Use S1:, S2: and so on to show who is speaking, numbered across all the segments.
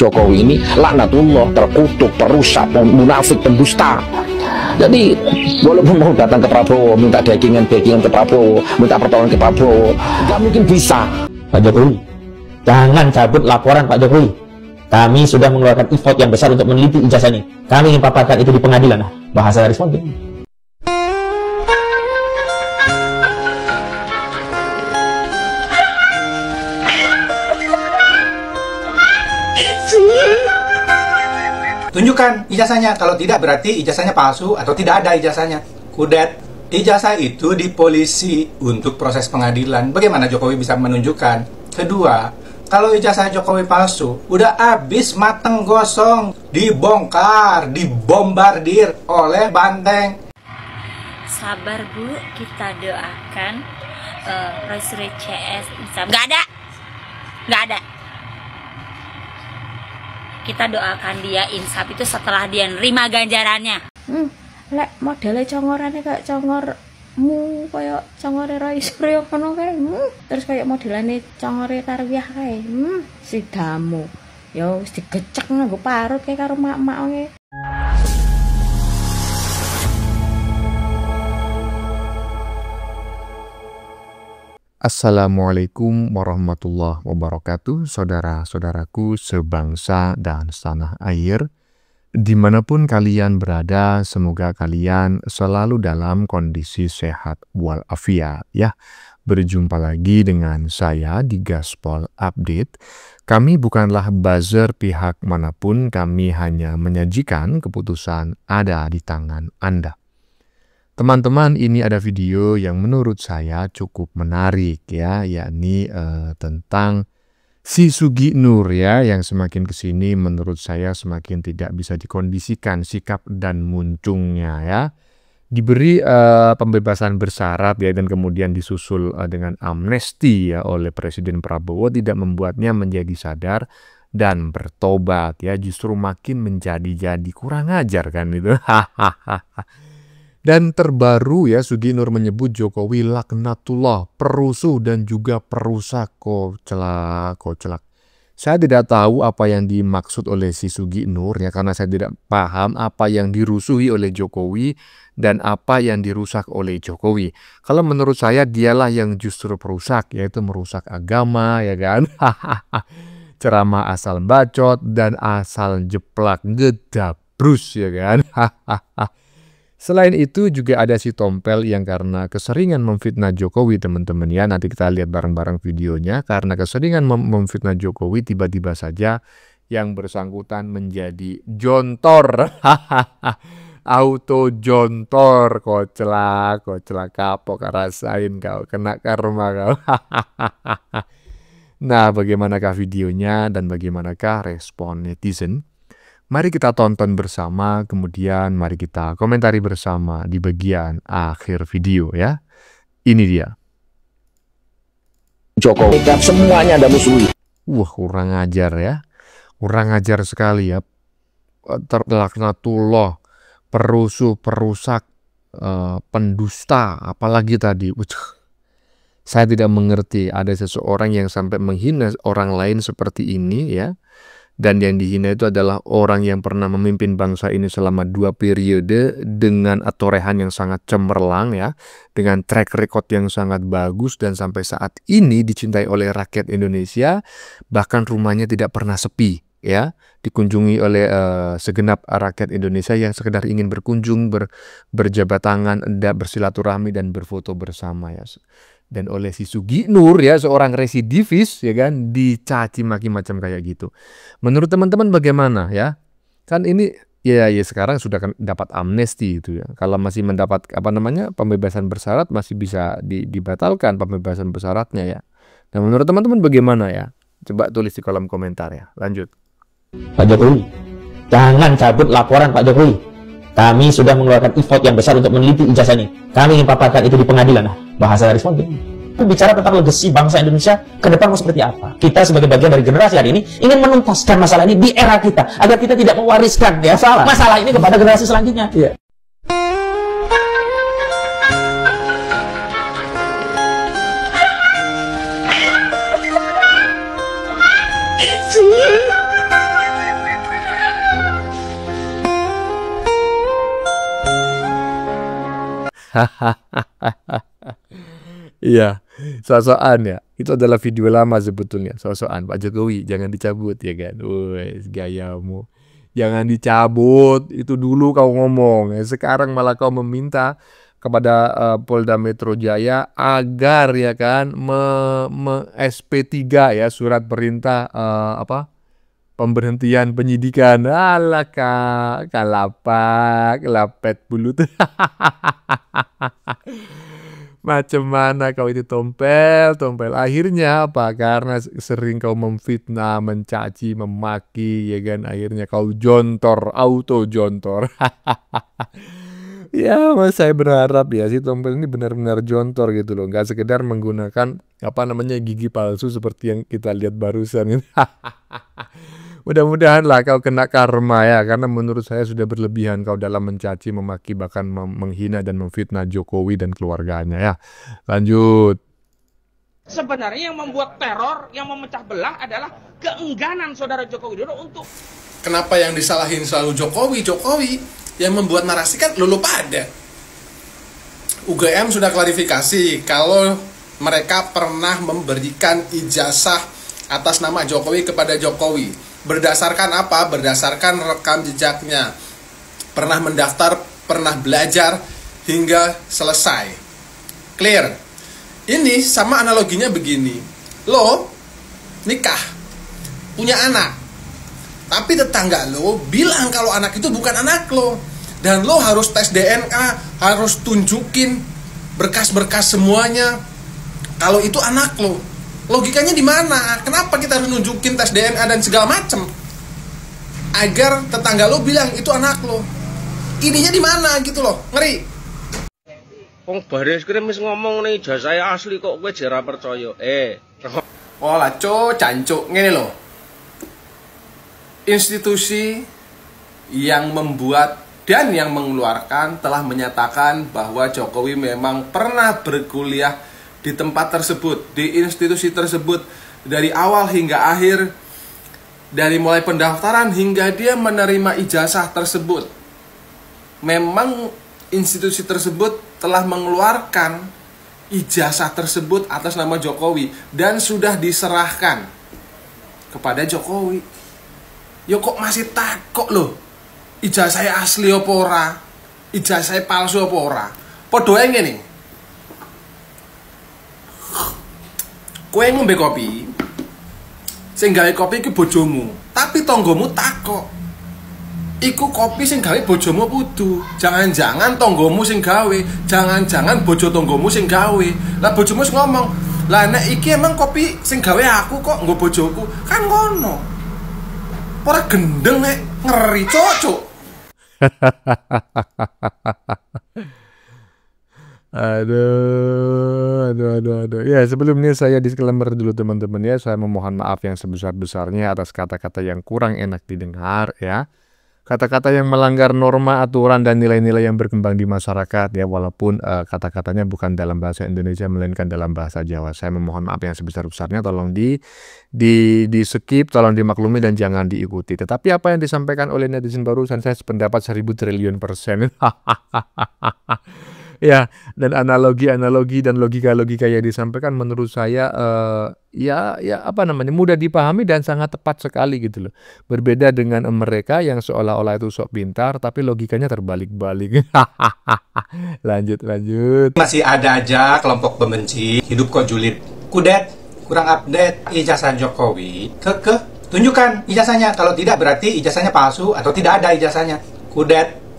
S1: Jokowi ini laknatullah, terkutuk, perusak, munafik, pendusta. Jadi walaupun mau datang ke Prabowo, minta backingan ke Prabowo, minta pertolongan ke Prabowo, nggak mungkin bisa.
S2: Pak Jokowi, jangan cabut laporan Pak Jokowi. Kami sudah mengeluarkan effort yang besar untuk meneliti ijazah ini. Kami ingin paparkan itu di pengadilan. Nah, bahasa respon.
S3: Tunjukkan ijazahnya, kalau tidak berarti ijazahnya palsu atau tidak ada ijazahnya. Kudet, ijazah itu di polisi untuk proses pengadilan. Bagaimana Jokowi bisa menunjukkan? Kedua, kalau ijazah Jokowi palsu, udah habis mateng gosong, dibongkar, dibombardir oleh banteng.
S4: Sabar Bu, kita doakan Roy CS bisa. Nggak ada. Kita doakan dia insaf itu setelah dia nerima ganjarannya.
S5: Lek modelnya congorannya kayak congormu, kayak congore Roy Suryo kono kae. Terus kayak modelannya congore Tarwiyah kae. Si damu. Ya wis digecek nganggo parut kayak karo mak-mak wae.
S6: Assalamualaikum warahmatullahi wabarakatuh, saudara-saudaraku sebangsa dan setanah air. Dimanapun kalian berada, semoga kalian selalu dalam kondisi sehat walafiat ya. Berjumpa lagi dengan saya di Gaspol Update. Kami bukanlah buzzer pihak manapun, kami hanya menyajikan keputusan ada di tangan Anda. Teman-teman, ini ada video yang menurut saya cukup menarik ya, yakni tentang si Sugi Nur ya, yang semakin kesini menurut saya semakin tidak bisa dikondisikan sikap dan muncungnya ya. Diberi pembebasan bersyarat ya, dan kemudian disusul dengan amnesti ya oleh Presiden Prabowo, tidak membuatnya menjadi sadar dan bertobat ya, justru makin menjadi kurang ajar kan itu. Dan terbaru ya, Sugi Nur menyebut Jokowi laknatullah, perusuh dan juga perusak. Koclak. Saya tidak tahu apa yang dimaksud oleh si Sugi Nur ya, karena saya tidak paham apa yang dirusuhi oleh Jokowi dan apa yang dirusak oleh Jokowi. Kalau menurut saya dialah yang justru perusak, yaitu merusak agama ya kan. Ceramah asal bacot dan asal jeplak gedabrus ya kan. Selain itu juga ada si Tompel yang karena keseringan memfitnah Jokowi, teman-teman ya, nanti kita lihat bareng-bareng videonya. Karena keseringan memfitnah Jokowi, tiba-tiba saja yang bersangkutan menjadi jontor. Auto jontor, koclak kapok, rasain kau, kena karma kau. Nah, bagaimanakah videonya dan bagaimanakah respon netizen? Mari kita tonton bersama, kemudian mari kita komentari bersama di bagian akhir video ya. Ini dia.
S1: Jokowi semuanya ada musuhi.
S6: Wah, kurang ajar ya. Kurang ajar sekali ya. Terlaknatullah, perusuh, perusak, pendusta, apalagi tadi. Saya tidak mengerti ada seseorang yang sampai menghina orang lain seperti ini ya. Dan yang dihina itu adalah orang yang pernah memimpin bangsa ini selama 2 periode dengan torehan yang sangat cemerlang ya, dengan track record yang sangat bagus, dan sampai saat ini dicintai oleh rakyat Indonesia, bahkan rumahnya tidak pernah sepi ya, dikunjungi oleh segenap rakyat Indonesia yang sekedar ingin berkunjung, berjabat tangan, bersilaturahmi dan berfoto bersama ya. Dan oleh si Sugi Nur ya, seorang residivis ya kan, dicaci maki macam kayak gitu. Menurut teman-teman bagaimana ya? Kan ini ya sekarang sudah dapat amnesti itu ya. Kalau masih mendapat pembebasan bersyarat, masih bisa dibatalkan pembebasan bersyaratnya ya. Nah, menurut teman-teman bagaimana ya? Coba tulis di kolom komentar ya. Lanjut.
S2: Pak Jokowi, jangan cabut laporan Pak Jokowi. Kami sudah mengeluarkan effort yang besar untuk meneliti ijazah ini. Kami ingin paparkan itu di pengadilan. Nah, bahasa respon. Bicara tentang legasi bangsa Indonesia ke depan mau seperti apa. Kita sebagai bagian dari generasi hari ini ingin menuntaskan masalah ini di era kita, agar kita tidak mewariskan ya masalah ini kepada generasi selanjutnya. Yeah.
S6: Iya, sosokan ya. Itu adalah video lama sebetulnya. Sosokan Pak Jokowi, jangan dicabut ya kan. Woi, gayamu. Jangan dicabut. Itu dulu kau ngomong. Sekarang malah kau meminta kepada Polda Metro Jaya agar ya kan SP3 ya, surat perintah pemberhentian penyidikan. Alah kak, kalapak, lapet bulu tuh. Macam mana kau itu tompel. Akhirnya apa? Karena sering kau memfitnah, mencaci, memaki, ya kan? Akhirnya kau jontor, auto jontor. Ya, mas saya berharap ya si tompel ini benar-benar jontor gitu loh. Nggak sekedar menggunakan gigi palsu seperti yang kita lihat barusan ini. Mudah-mudahan lah kau kena karma ya, karena menurut saya sudah berlebihan kau dalam mencaci, memaki, bahkan menghina dan memfitnah Jokowi dan keluarganya ya. Lanjut.
S7: Sebenarnya yang membuat teror, yang memecah belah adalah keengganan saudara Joko Widodo untuk...
S8: Kenapa yang disalahin selalu Jokowi? Yang membuat narasi kan lulu pada. UGM sudah klarifikasi kalau mereka pernah memberikan ijazah atas nama Jokowi kepada Jokowi. Berdasarkan apa? Berdasarkan rekam jejaknya. Pernah mendaftar, pernah belajar, hingga selesai. Clear? Ini sama analoginya begini. Lo nikah, punya anak, tapi tetangga lo bilang kalau anak itu bukan anak lo. Dan lo harus tes DNA, harus tunjukin berkas-berkas semuanya kalau itu anak lo. Logikanya di mana? Kenapa kita harus nunjukin tes DNA dan segala macem agar tetangga lo bilang itu anak lo? Ininya di mana gitu loh? Ngeri.
S7: Wong baris kira wis ngomong nih ijazah asli kok kowe jera percaya.
S8: Oh lah cancuk ngene loh. Institusi yang membuat dan yang mengeluarkan telah menyatakan bahwa Jokowi memang pernah berkuliah di tempat tersebut, di institusi tersebut, dari awal hingga akhir, dari mulai pendaftaran hingga dia menerima ijazah tersebut. Memang institusi tersebut telah mengeluarkan ijazah tersebut atas nama Jokowi dan sudah diserahkan kepada Jokowi. Yo kok masih takut loh, ijazah asli apa ora, ijazah palsu apa ora? Podo ngene. Kowe ngombe kopi, sing gawe kopi iki bojomu, tapi tonggomu takok. Iku kopi sing gawe bojomu pudu. Jangan-jangan tonggomu sing gawe, jangan-jangan bojo tonggomu sing gawe. Lah bojomu wis ngomong, "Lah nek iki emang kopi sing gawe aku kok nggo bojoku." Kan ngono. Ora gendeng nek ngeri cocok.
S6: Aduh. Ya, sebelumnya saya disclaimer dulu teman-teman ya. Saya memohon maaf yang sebesar-besarnya atas kata-kata yang kurang enak didengar ya. Kata-kata yang melanggar norma, aturan, dan nilai-nilai yang berkembang di masyarakat ya. Walaupun kata-katanya bukan dalam bahasa Indonesia melainkan dalam bahasa Jawa. Saya memohon maaf yang sebesar-besarnya. Tolong di skip, tolong dimaklumi dan jangan diikuti. Tetapi apa yang disampaikan oleh netizen barusan, saya sependapat 1000 triliun %. Ya, dan analogi-analogi dan logika-logika yang disampaikan menurut saya mudah dipahami dan sangat tepat sekali gitu loh. Berbeda dengan mereka yang seolah-olah itu sok pintar tapi logikanya terbalik-balik. Lanjut.
S3: Masih ada aja kelompok pembenci, hidup kok julid. Kudet, kurang update ijazah Jokowi. Tunjukkan ijazahnya. Kalau tidak berarti ijazahnya palsu atau tidak ada ijazahnya. Kudet.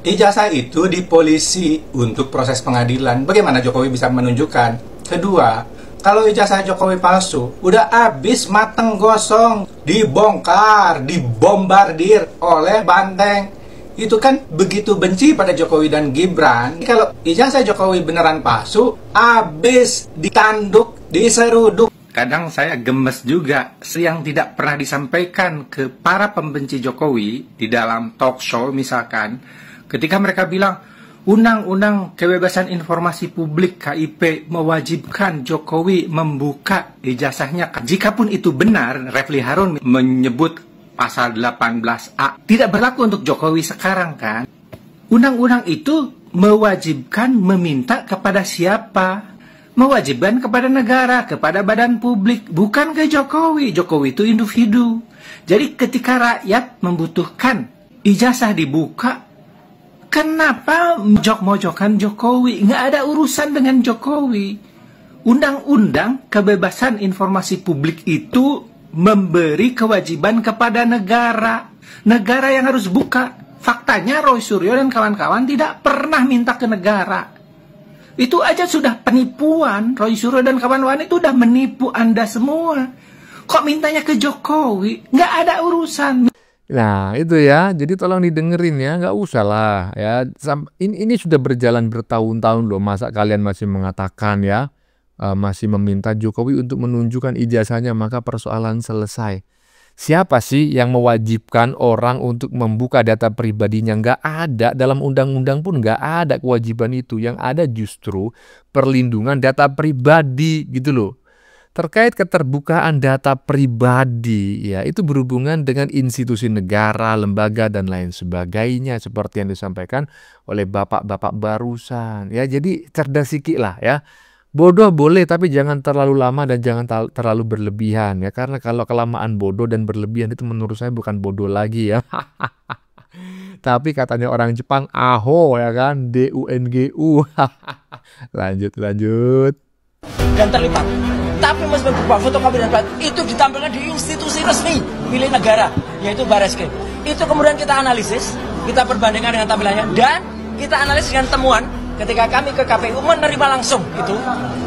S3: Ijazah itu di polisi untuk proses pengadilan. Bagaimana Jokowi bisa menunjukkan? Kedua, kalau ijazah Jokowi palsu, udah habis mateng gosong, dibongkar, dibombardir oleh banteng. Itu kan begitu benci pada Jokowi dan Gibran. Kalau ijazah Jokowi beneran palsu, habis ditanduk, diseruduk.
S9: Kadang saya gemes juga yang tidak pernah disampaikan ke para pembenci Jokowi di dalam talk show misalkan. Ketika mereka bilang, Undang-Undang Kebebasan Informasi Publik KIP mewajibkan Jokowi membuka ijazahnya. Jikapun itu benar, Refli Harun menyebut pasal 18A tidak berlaku untuk Jokowi sekarang kan. Undang-undang itu mewajibkan meminta kepada siapa? Mewajibkan kepada negara, kepada badan publik, bukan ke Jokowi. Jokowi itu individu. Jadi ketika rakyat membutuhkan ijazah dibuka, kenapa mojok-mojokan Jokowi? Nggak ada urusan dengan Jokowi. Undang-undang kebebasan informasi publik itu memberi kewajiban kepada negara. Negara yang harus buka. Faktanya Roy Suryo dan kawan-kawan tidak pernah minta ke negara. Itu aja sudah penipuan. Roy Suryo dan kawan-kawan itu udah menipu Anda semua. Kok mintanya ke Jokowi? Nggak ada urusan.
S6: Nah itu ya, jadi tolong didengerin ya, nggak usah lah ya. Ini sudah berjalan bertahun-tahun loh, masa kalian masih mengatakan ya, masih meminta Jokowi untuk menunjukkan ijazahnya, maka persoalan selesai. Siapa sih yang mewajibkan orang untuk membuka data pribadinya? Nggak ada, dalam undang-undang pun nggak ada kewajiban itu. Yang ada justru perlindungan data pribadi gitu loh. Terkait keterbukaan data pribadi, ya itu berhubungan dengan institusi negara, lembaga, dan lain sebagainya. Seperti yang disampaikan oleh bapak-bapak barusan. Ya, jadi cerdas sikit lah ya. Bodoh boleh, tapi jangan terlalu lama dan jangan terlalu berlebihan ya. Karena kalau kelamaan bodoh dan berlebihan itu menurut saya bukan bodoh lagi ya. Tapi katanya orang Jepang, aho ya kan, DUNGU. Lanjut.
S10: Dan terlibat. Tapi meskipun berupa fotokopi dan plat, itu ditampilkan di institusi resmi milik negara, yaitu Barreskrim. Itu kemudian kita analisis, kita perbandingkan dengan tampilannya, dan kita analisis dengan temuan ketika kami ke KPU menerima langsung itu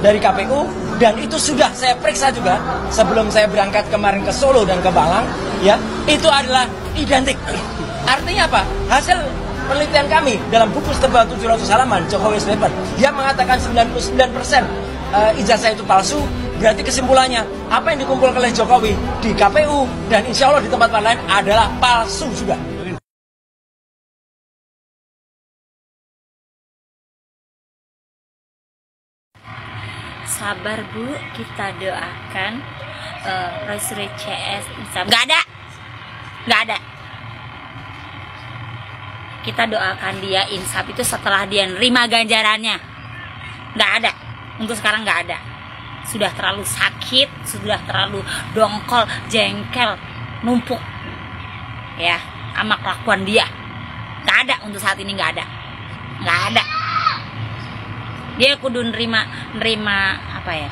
S10: dari KPU, dan itu sudah saya periksa juga sebelum saya berangkat kemarin ke Solo dan ke Malang, ya itu adalah identik. Artinya apa? Hasil penelitian kami dalam buku setebal 700 halaman Jokowi's Paper, dia mengatakan 99% ijazah itu palsu. Berarti kesimpulannya apa yang dikumpulkan oleh Jokowi di KPU dan insya Allah di tempat lain adalah palsu juga.
S4: Sabar Bu, kita doakan Roy Suryo CS nggak ada. Kita doakan dia insaf itu setelah dia nerima ganjarannya. Nggak ada, untuk sekarang nggak ada. Sudah terlalu sakit, sudah terlalu dongkol, jengkel, numpuk ya sama kelakuan dia. Nggak ada, untuk saat ini nggak ada. Dia kudu nerima apa ya,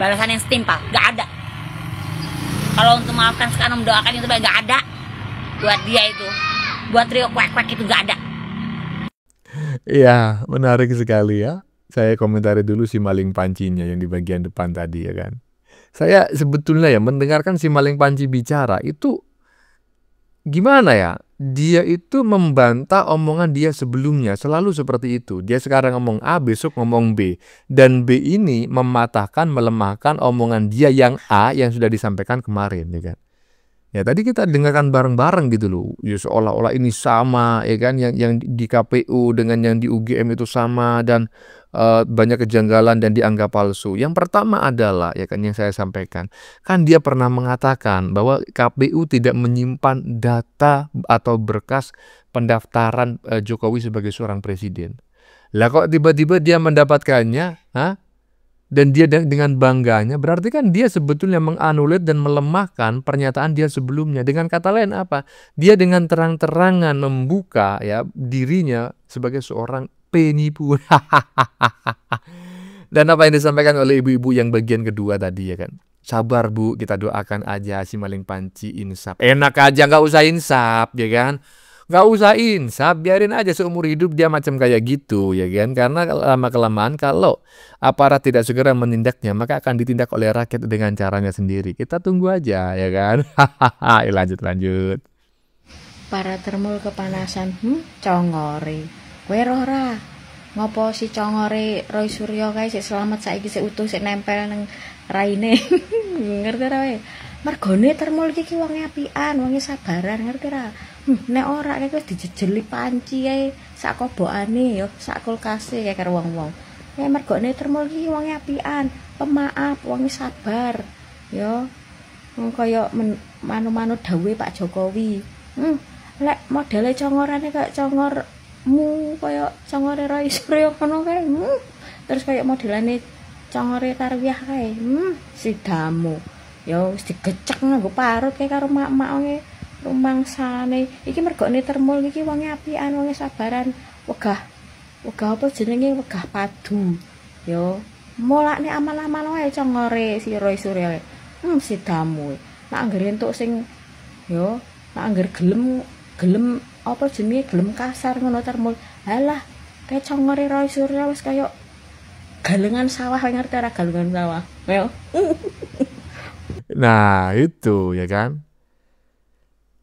S4: balasan yang setimpal. Nggak ada. Kalau untuk maafkan sekarang mendoakan itu nggak ada. Buat dia itu, buat trio kuek-kuek itu nggak ada.
S6: Iya, menarik sekali ya. Saya komentari dulu si maling pancinya yang di bagian depan tadi ya kan. Saya sebetulnya ya mendengarkan si maling panci bicara itu gimana ya? Dia itu membantah omongan dia sebelumnya, selalu seperti itu. Dia sekarang ngomong A, besok ngomong B. Dan B ini mematahkan, melemahkan omongan dia yang A yang sudah disampaikan kemarin ya kan. Ya tadi kita dengarkan bareng-bareng gitu loh. Ya seolah-olah ini sama ya kan, yang di KPU dengan yang di UGM itu sama, dan banyak kejanggalan dan dianggap palsu. Yang pertama adalah ya kan yang saya sampaikan, kan dia pernah mengatakan bahwa KPU tidak menyimpan data atau berkas pendaftaran Jokowi sebagai seorang presiden. Lah kok tiba-tiba dia mendapatkannya, dan dia dengan bangganya, berarti kan dia sebetulnya menganulir dan melemahkan pernyataan dia sebelumnya. Dengan kata lain apa? Dia dengan terang-terangan membuka ya dirinya sebagai seorang penipu. Dan apa yang disampaikan oleh ibu-ibu yang bagian kedua tadi ya kan. Sabar Bu, kita doakan aja si maling panci insaf. Enak aja nggak usah insaf ya kan. Nggak usah insaf, biarin aja seumur hidup dia macam kayak gitu ya kan. Karena lama-kelamaan kalau aparat tidak segera menindaknya, maka akan ditindak oleh rakyat dengan caranya sendiri. Kita tunggu aja ya kan. Lanjut.
S5: Para termul kepanasan, congore. Kowe roh ora? Ngopo si congore Roy Suryo kae sik selamat saiki sik utuh sik nempel nang raine. Ngerti ra kowe? Mergone termul iki wonge apian, wonge sabaran, ngerti ra? Nek ora kae wis dijejeli panci ae sak kobokane ya, sak kulkase kae karo wong-wong. Ya mergone termul iki wonge apian, pemaaf, wonge sabar. Ya. Kaya manu-manu dawuhe Pak Jokowi. Lek modele congorane kayak congor mu kaya congore Roy Suryo ngono kae. Terus kaya modelane congore Tarwiyah kae. Si Damu. Ya wis digecek nganggo parut kae karo mak-mak wonge rumangsane. Iki mergone termul iki wonge apian, wonge sabaran. Wegah apa jenenge wegah padu. Ya molakne amal-amal wae congore si Roy Suryo. Si Damu. Nak anggere entuk sing ya nak angger gelem apa jenenge gelem kasar ngono termul. Halah, kayak congore Roy Suryo wis kaya galengan sawah, ngerti ora galengan sawah. Ya.
S6: Nah, itu ya kan.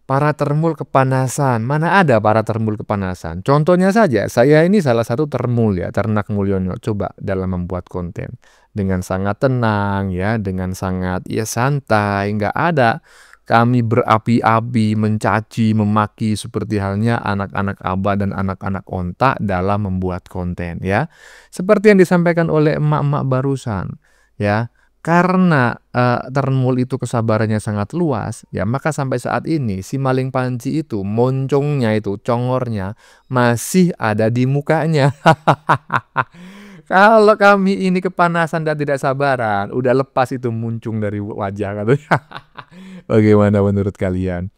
S6: Para termul kepanasan. Mana ada para termul kepanasan? Contohnya saja, saya ini salah satu termul ya, Ternak Mulyono. Coba dalam membuat konten dengan sangat tenang ya, dengan sangat ya santai, nggak ada kami berapi-api, mencaci, memaki seperti halnya anak-anak aba dan anak-anak onta dalam membuat konten ya. Seperti yang disampaikan oleh emak-emak barusan ya. Karena termul itu kesabarannya sangat luas, ya maka sampai saat ini si maling panci itu, moncongnya itu, congornya masih ada di mukanya. Kalau kami ini kepanasan dan tidak sabaran, udah lepas itu muncung dari wajah katanya. Bagaimana menurut kalian?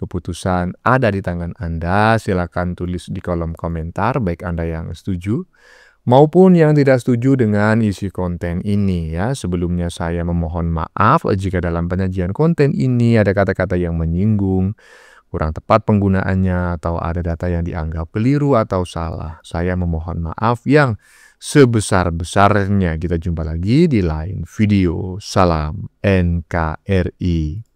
S6: Keputusan ada di tangan Anda, silakan tulis di kolom komentar, baik Anda yang setuju maupun yang tidak setuju dengan isi konten ini ya. Sebelumnya saya memohon maaf jika dalam penyajian konten ini ada kata-kata yang menyinggung, kurang tepat penggunaannya, atau ada data yang dianggap keliru atau salah. Saya memohon maaf yang sebesar-besarnya. Kita jumpa lagi di lain video. Salam NKRI.